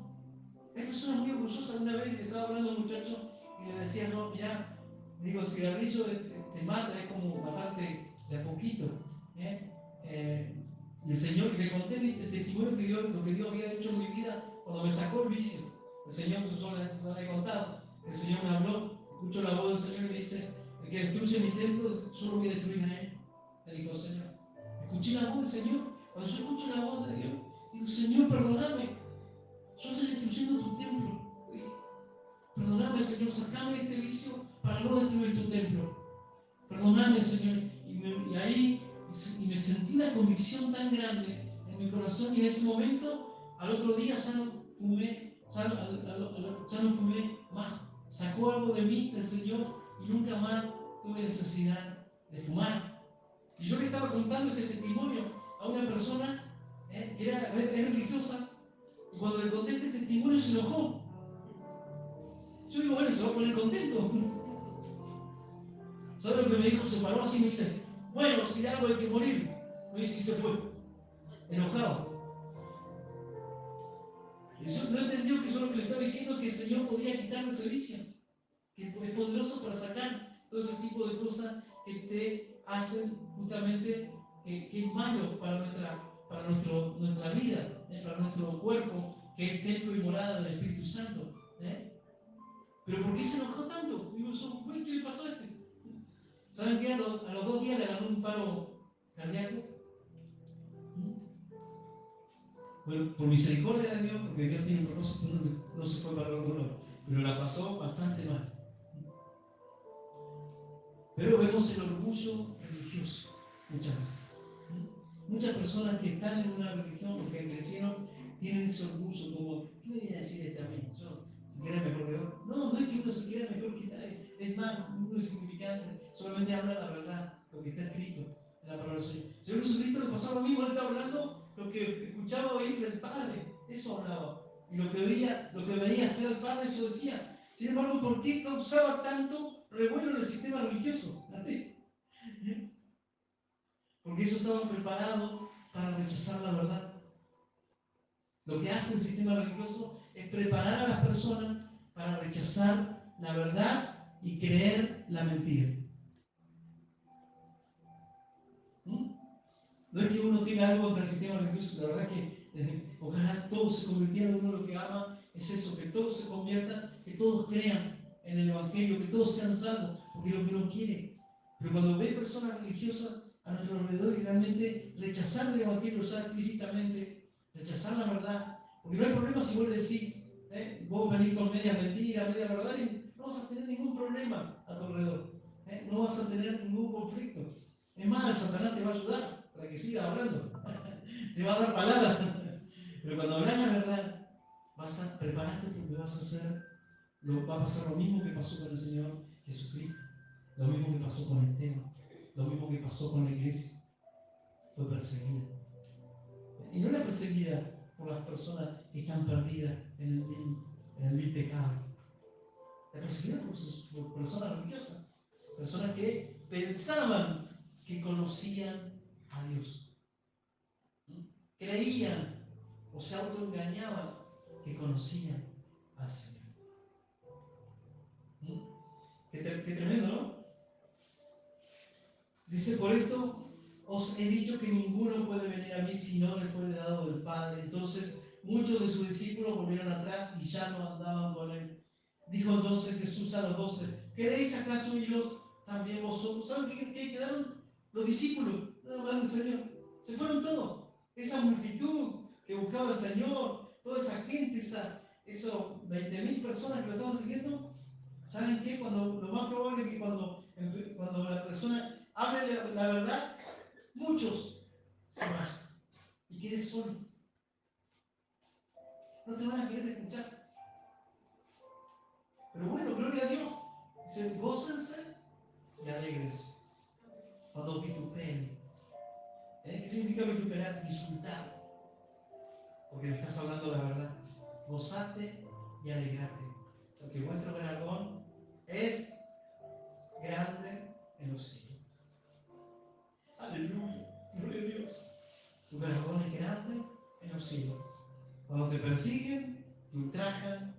Hay personas muy orgullosas. Una vez le estaba hablando a un muchacho y le decía, no, mira, digo, el cigarrillo te mata, es como matarte de a poquito. Y el Señor, le conté el testimonio que Dios, lo que Dios había hecho en mi vida cuando me sacó el vicio. El Señor, yo le he contado, el Señor me habló, escucho la voz del Señor y me dice, el que destruye mi templo, yo lo voy a destruir a él. Me dijo el Señor. Escuché la voz del Señor. Cuando yo escucho la voz de Dios, digo, Señor, perdóname. Yo estoy destruyendo tu templo. Perdóname, Señor, sacame de este vicio para no destruir tu templo. Perdóname, Señor. Y ahí me sentí una convicción tan grande en mi corazón y en ese momento, al otro día ya no fumé, ya no fumé más. Sacó algo de mí el Señor y nunca más tuve necesidad de fumar. Y yo le estaba contando este testimonio a una persona que era religiosa, y cuando le conté este testimonio se enojó. Yo digo, bueno, se va a poner contento. ¿Sabe lo que me dijo? Se paró así y me dice, bueno, si de algo hay que morir. Me dice, y se fue, enojado. Y yo no entendió que eso lo que le estaba diciendo, que el Señor podía quitarle ese vicio, que es poderoso para sacar todo ese tipo de cosas que te hacen justamente que es malo para nuestra vida, para nuestro cuerpo, que es templo y morada del Espíritu Santo. Pero ¿por qué se enojó tanto? Digo, ¿qué le pasó a este? ¿Saben qué? A los 2 días le agarró un paro cardíaco. Bueno, por misericordia de Dios, porque Dios tiene un propósito, no se fue para el otro lado, pero la pasó bastante mal. Pero vemos el orgullo religioso muchas veces. Muchas personas que están en una religión o que crecieron tienen ese orgullo como, ¿qué me viene a decir este a mí? Yo, si quiera mejor que otro. No, no es que uno se crea mejor que nadie. Es más, uno es insignificante. Solamente habla la verdad, lo que está escrito en la palabra del Señor. El Señor Jesucristo le pasaba lo mismo, él estaba hablando lo que escuchaba oír del Padre. Eso hablaba. Y lo que veía hacer el Padre, eso decía. Sin embargo, ¿por qué causaba tanto revuelo en el sistema religioso? Porque ellos estaban preparados para rechazar la verdad. Lo que hace el sistema religioso es preparar a las personas para rechazar la verdad y creer la mentira. No es que uno tenga algo contra el sistema religioso, la verdad que ojalá todos se convirtieran, uno lo que ama es eso, que todos se conviertan, que todos crean en el Evangelio, que todos sean salvos, porque es lo que uno quiere. Pero cuando ve personas religiosas a nuestro alrededor y realmente rechazar el Evangelio, o sea, explícitamente, rechazar la verdad, porque no hay problema si vos le decís, vos venís con media mentira, media verdad, y no vas a tener ningún problema a tu alrededor, no vas a tener ningún conflicto. Es más, el Satanás te va a ayudar para que sigas hablando, te va a dar palabras, pero cuando hablas la verdad, vas a prepararte porque vas a hacer, va a pasar lo mismo que pasó con el Señor Jesucristo, lo mismo que pasó con Esteban, lo mismo que pasó con la iglesia, fue perseguida. Y no era perseguida por las personas que están perdidas en el vil pecado, era perseguida por personas religiosas, personas que pensaban que conocían a Dios, creían o se autoengañaban que conocían al Señor. Qué tremendo, ¿no? Dice, por esto os he dicho que ninguno puede venir a mí si no le fuere dado del Padre. Entonces muchos de sus discípulos volvieron atrás y ya no andaban con él. Dijo entonces Jesús a los 12, ¿queréis acaso iros también vosotros? ¿Saben qué quedaron? Los discípulos, nada más del Señor. Se fueron todos. Esa multitud que buscaba al Señor, toda esa gente, esos 20.000 personas que lo estaban siguiendo, ¿saben qué? Lo más probable es que cuando la persona hable la verdad, muchos se vayan y quedes solo. No te van a querer escuchar. Pero bueno, gloria a Dios. Dice, gócense y alegrense cuando vituperen. ¿Qué significa vituperar? Insultar. Porque le estás hablando la verdad. Gozate y alegrate. Porque vuestro galardón es grande en los cielos. Aleluya. Gloria a Dios. Tu galardón es grande en los cielos. Cuando te persiguen, te ultrajan,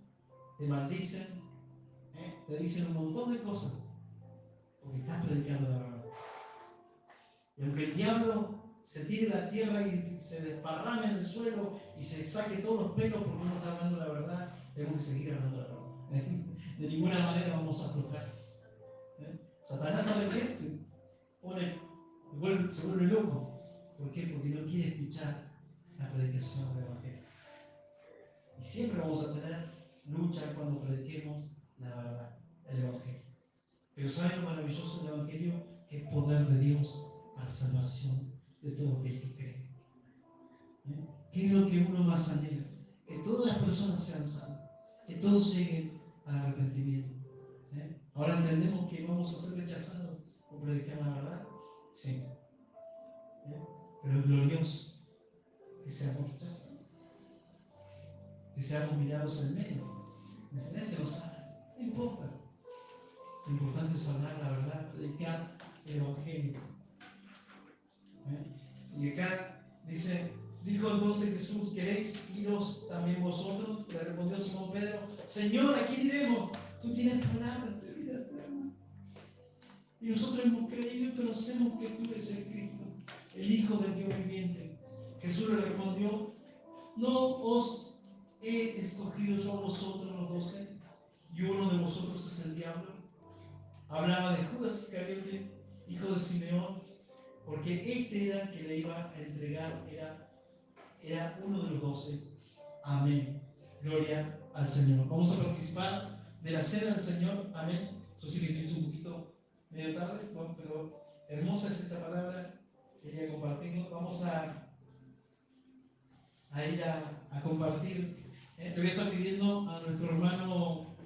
te maldicen, te dicen un montón de cosas, porque estás predicando la verdad. Y aunque el diablo se tire a la tierra y se desparrame en el suelo y se saque todos los pelos porque uno está hablando la verdad, tenemos que seguir hablando la verdad. De ninguna manera vamos a aflojar. Satanás, ¿sabe qué? Se vuelve loco. ¿Por qué? Porque no quiere escuchar la predicación del Evangelio. Y siempre vamos a tener lucha cuando prediquemos la verdad, el Evangelio. Pero ¿saben lo maravilloso del Evangelio? Que es poder de Dios para salvación de todo aquel que cree. ¿Qué es lo que uno más anhela? Que todas las personas sean salvas, que todos lleguen al arrepentimiento. Ahora entendemos que vamos a ser rechazados por predicar la verdad. Sí. pero es glorioso que seamos rechazados, que seamos mirados en medio. La gente no sabe, no importa. Lo importante es hablar la verdad, predicar el Evangelio. Y acá dice, dijo entonces Jesús, ¿queréis iros también vosotros? Le respondió Simón Pedro, Señor, ¿a quién iremos? Tú tienes palabras de vida eterna. Y nosotros hemos creído y conocemos que tú eres el Cristo, el Hijo del Dios viviente. Jesús le respondió, ¿no os he escogido yo a vosotros los 12? Y uno de vosotros es el diablo. Hablaba de Judas Iscariote, hijo de Simeón, porque este era el que le iba a entregar, era uno de los 12. Amén. Gloria al Señor. Vamos a participar de la cena del Señor. Amén. Yo sí que se hizo un poquito medio tarde, bueno, pero hermosa es esta palabra. Quería compartirlo. Vamos a ir a compartir. Le voy a estar pidiendo a nuestro hermano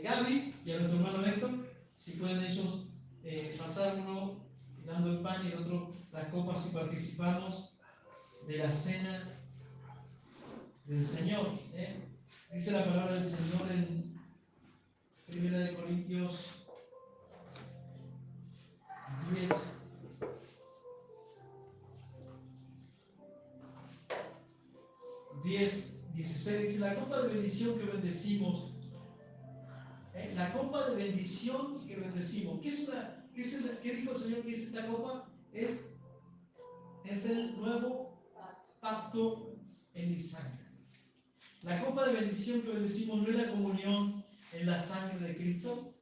Gaby y a nuestro hermano Héctor, si pueden ellos pasar, uno dando el pan y el otro las copas, y participamos de la cena del Señor. Dice la palabra del Señor en 1 Corintios 10:16, dice, la copa de bendición que bendecimos, la copa de bendición que bendecimos. ¿Qué dijo el Señor que es esta copa? Es el nuevo pacto en mi sangre. La copa de bendición que bendecimos no es la comunión en la sangre de Cristo.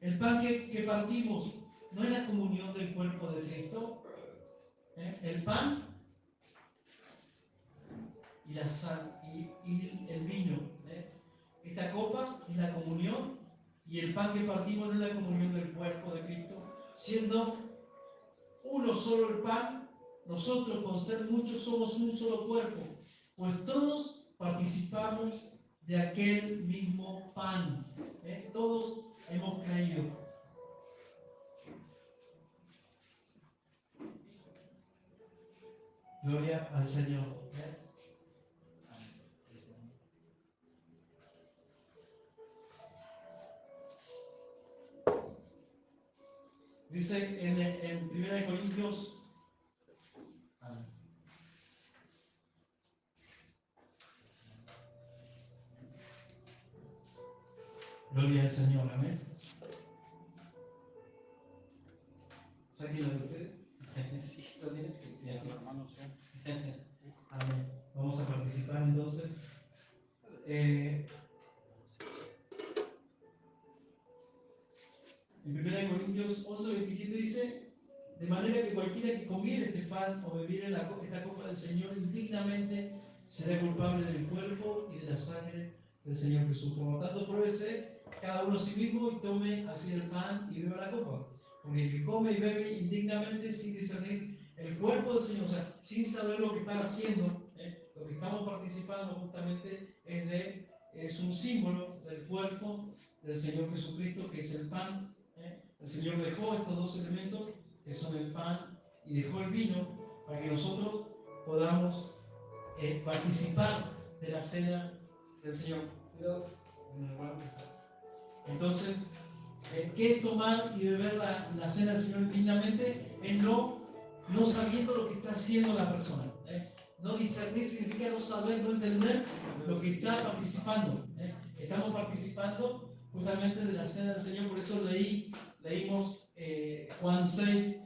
El pan que partimos no es la comunión del cuerpo de Cristo. El pan y la sal y el vino. Esta copa es la comunión, y el pan que partimos no es la comunión del cuerpo de Cristo. Siendo uno solo el pan, nosotros con ser muchos somos un solo cuerpo, pues todos participamos de aquel mismo pan. Todos hemos creído. Gloria al Señor. Dice en 1 Corintios, gloria al Señor, amén. ¿Saquen lo de ustedes? Sí, está bien. Hermanos, amén. Vamos a participar entonces. En 1 Corintios 11:27 dice, de manera que cualquiera que comiere este pan o bebiere esta copa del Señor indignamente será culpable del cuerpo y de la sangre del Señor Jesús. Por lo tanto, pruébese cada uno a sí mismo y tome así el pan y beba la copa. Porque el que come y bebe indignamente sin discernir el cuerpo del Señor, o sea, sin saber lo que está haciendo, lo que estamos participando justamente es un símbolo del cuerpo del Señor Jesucristo, que es el pan. El Señor dejó estos dos elementos, que son el pan, y dejó el vino, para que nosotros podamos participar de la cena del Señor. Entonces, ¿qué es tomar y beber la cena del Señor indignamente? Es no sabiendo lo que está haciendo la persona. No discernir significa no saber, no entender lo que está participando. Estamos participando justamente de la cena del Señor, por eso leímos Juan 6,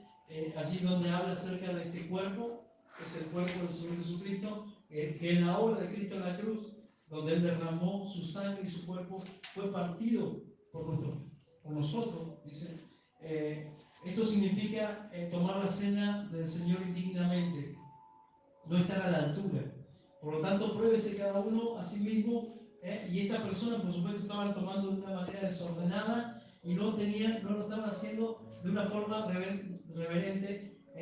allí donde habla acerca de este cuerpo, que es el cuerpo del Señor Jesucristo, que es la obra de Cristo en la cruz, donde Él derramó su sangre y su cuerpo fue partido por nosotros, dice. Esto significa tomar la cena del Señor indignamente, no estar a la altura. Por lo tanto, pruébese cada uno a sí mismo. Y estas personas, por supuesto, estaban tomando de una manera desordenada y no lo estaban haciendo de una forma reverente. De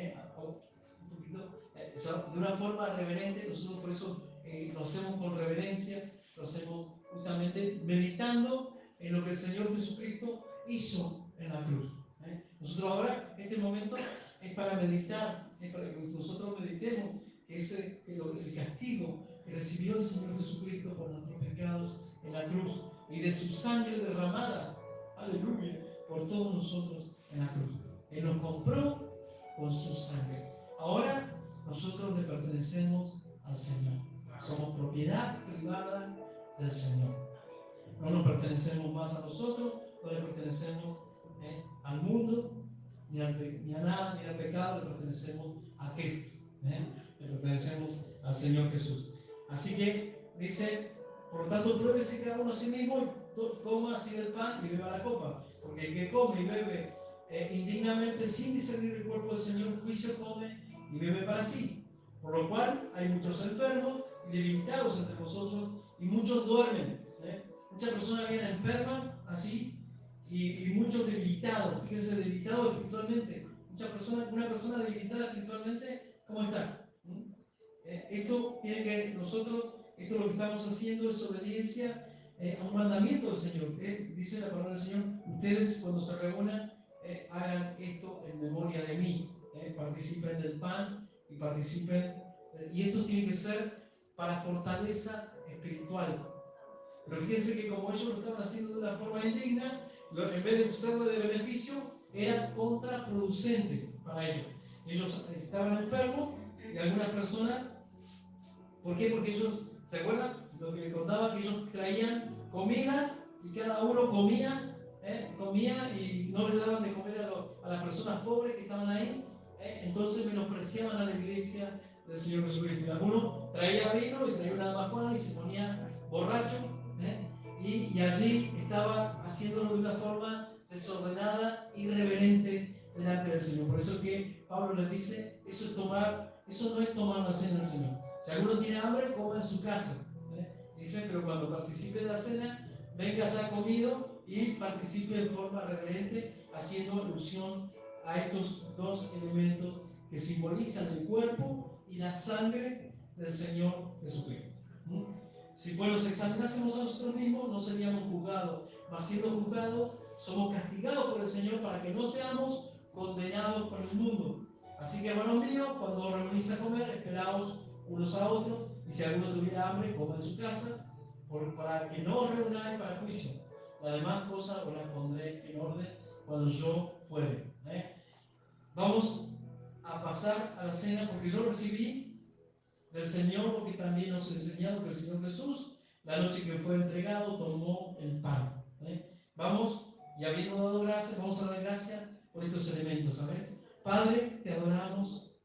una forma reverente. Nosotros por eso lo hacemos con reverencia, lo hacemos justamente meditando en lo que el Señor Jesucristo hizo en la cruz. Nosotros ahora, este momento es para meditar es para que nosotros meditemos que el castigo que recibió el Señor Jesucristo por nuestros pecados en la cruz y de su sangre derramada, aleluya, por todos nosotros en la cruz. Él nos compró con su sangre. Ahora nosotros le pertenecemos al Señor. Somos propiedad privada del Señor. No nos pertenecemos más a nosotros, no le pertenecemos al mundo, ni a nada, ni al pecado, le pertenecemos a Cristo. Le pertenecemos al Señor Jesús. Así que dice, por lo tanto, pruébese cada uno a sí mismo y coma así del pan y beba la copa. Porque el que come y bebe indignamente sin discernir el cuerpo del Señor, juicio come y bebe para sí. Por lo cual hay muchos enfermos y debilitados entre vosotros y muchos duermen. Muchas personas vienen enfermas así y muchos debilitados. Fíjense, debilitados espiritualmente. Una persona debilitada espiritualmente, ¿cómo está? Esto tiene que nosotros, esto lo que estamos haciendo es obediencia a un mandamiento del Señor. Dice la palabra del Señor, ustedes cuando se reúnan hagan esto en memoria de mí. Participen del pan y participen, y esto tiene que ser para fortaleza espiritual. Pero fíjense que como ellos lo estaban haciendo de una forma indigna, en vez de serle de beneficio, era contraproducente para ellos. Ellos estaban enfermos y algunas personas, ¿por qué? Porque ellos, ¿se acuerdan? Lo que les contaba, que ellos traían comida y cada uno comía y no le daban de comer a las personas pobres que estaban ahí. Entonces menospreciaban a la iglesia del Señor Jesucristo. Alguno traía vino y traía una dama y se ponía borracho, y allí estaba haciéndolo de una forma desordenada, irreverente delante del Señor. Por eso que Pablo les dice, eso no es tomar la cena del Señor. Si alguno tiene hambre, coma en su casa. Dice, pero cuando participe de la cena, venga ya comido y participe en forma reverente, haciendo alusión a estos dos elementos que simbolizan el cuerpo y la sangre del Señor Jesucristo. Si pues nos examinásemos a nosotros mismos, no seríamos juzgados, mas siendo juzgados, somos castigados por el Señor para que no seamos condenados con el mundo. Así que, hermanos míos, cuando os reunís a comer, esperaos unos a otros, y si alguno tuviera hambre, coma en su casa, para que no os reunáis para juicio. Las demás cosas os las pondré en orden cuando yo fuere. Vamos a pasar a la cena, porque yo recibí del Señor lo que también nos ha enseñado, que el Señor Jesús, la noche que fue entregado, tomó el pan. Vamos, y habiendo dado gracias, vamos a dar gracias por estos elementos. ¿Sabes? Padre, te adoramos,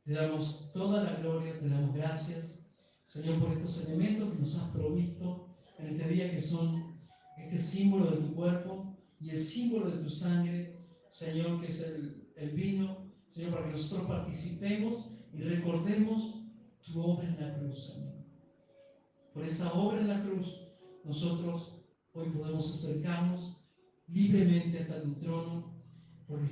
te damos toda la gloria, te damos gracias, Señor, por estos elementos que nos has provisto en este día, que son este símbolo de tu cuerpo y el símbolo de tu sangre, Señor, que es el vino, Señor, para que nosotros participemos y recordemos tu obra en la cruz, Señor. Por esa obra en la cruz, nosotros hoy podemos acercarnos libremente hasta tu trono, porque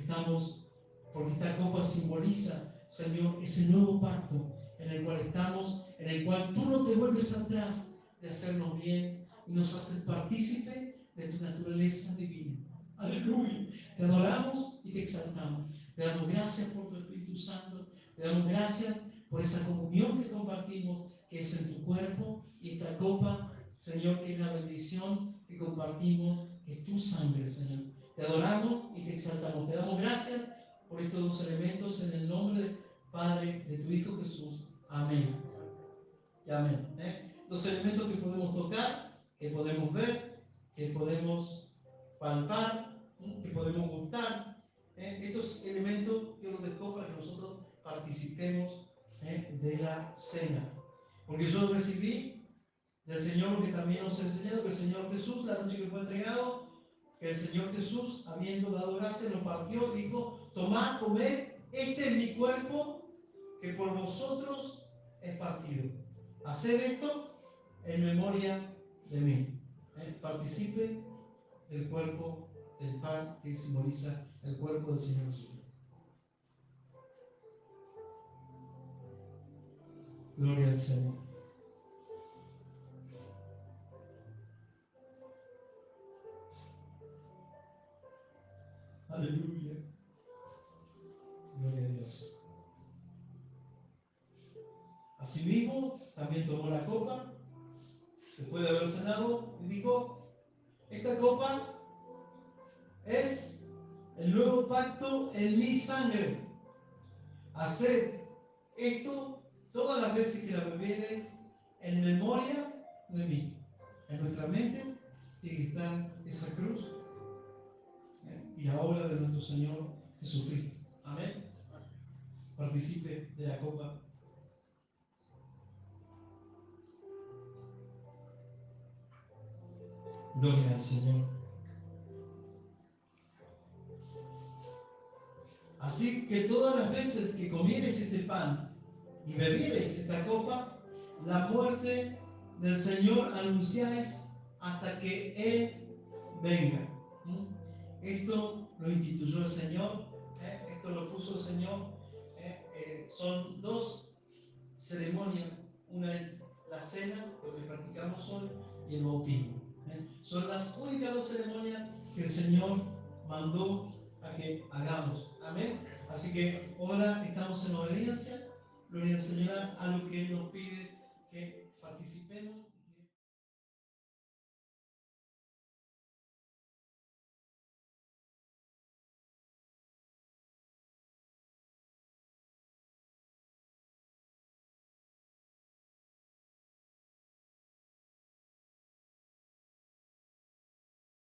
esta copa simboliza, Señor, ese nuevo pacto en el cual estamos, en el cual tú no te vuelves atrás de hacernos bien y nos haces partícipe de tu naturaleza divina. Aleluya. Te adoramos y te exaltamos. Te damos gracias por tu Espíritu Santo. Te damos gracias por esa comunión que compartimos, que es en tu cuerpo, y esta copa, Señor, que es la bendición que compartimos, que es tu sangre, Señor. Te adoramos y te exaltamos. Te damos gracias por estos dos elementos en el nombre del Padre, de tu Hijo Jesús. Amén. Y amén. Dos elementos que podemos tocar, que podemos ver, que podemos palpar, que podemos gustar. Estos elementos Dios los dejó para que nosotros participemos de la cena. Porque yo recibí del Señor lo que también nos ha enseñado, que el Señor Jesús, la noche que fue entregado, que el Señor Jesús, habiendo dado gracias, lo partió, dijo: tomad, comed, este es mi cuerpo que por vosotros es partido. Haced esto en memoria de mí. Participe del cuerpo, del pan que simboliza el cuerpo del Señor Jesús. Gloria al Señor. Aleluya. Gloria a Dios. también tomó la copa, después de haber cenado, y dijo, esta copa es el nuevo pacto en mi sangre. Haced esto todas las veces que la bebiereis en memoria de mí. En nuestra mente tiene que estar esa cruz y la obra de nuestro Señor Jesucristo. Amén. Participe de la copa. Gloria al Señor. Así que todas las veces que comiereis este pan y bebiereis esta copa, la muerte del Señor anunciáis hasta que Él venga. Esto lo instituyó el Señor, esto lo puso el Señor. Son dos ceremonias, una es la cena, lo que practicamos hoy, y el bautismo. Son las únicas dos ceremonias que el Señor mandó a que hagamos. Amén. Así que ahora estamos en obediencia, gloria al Señor, a lo que Él nos pide que participemos.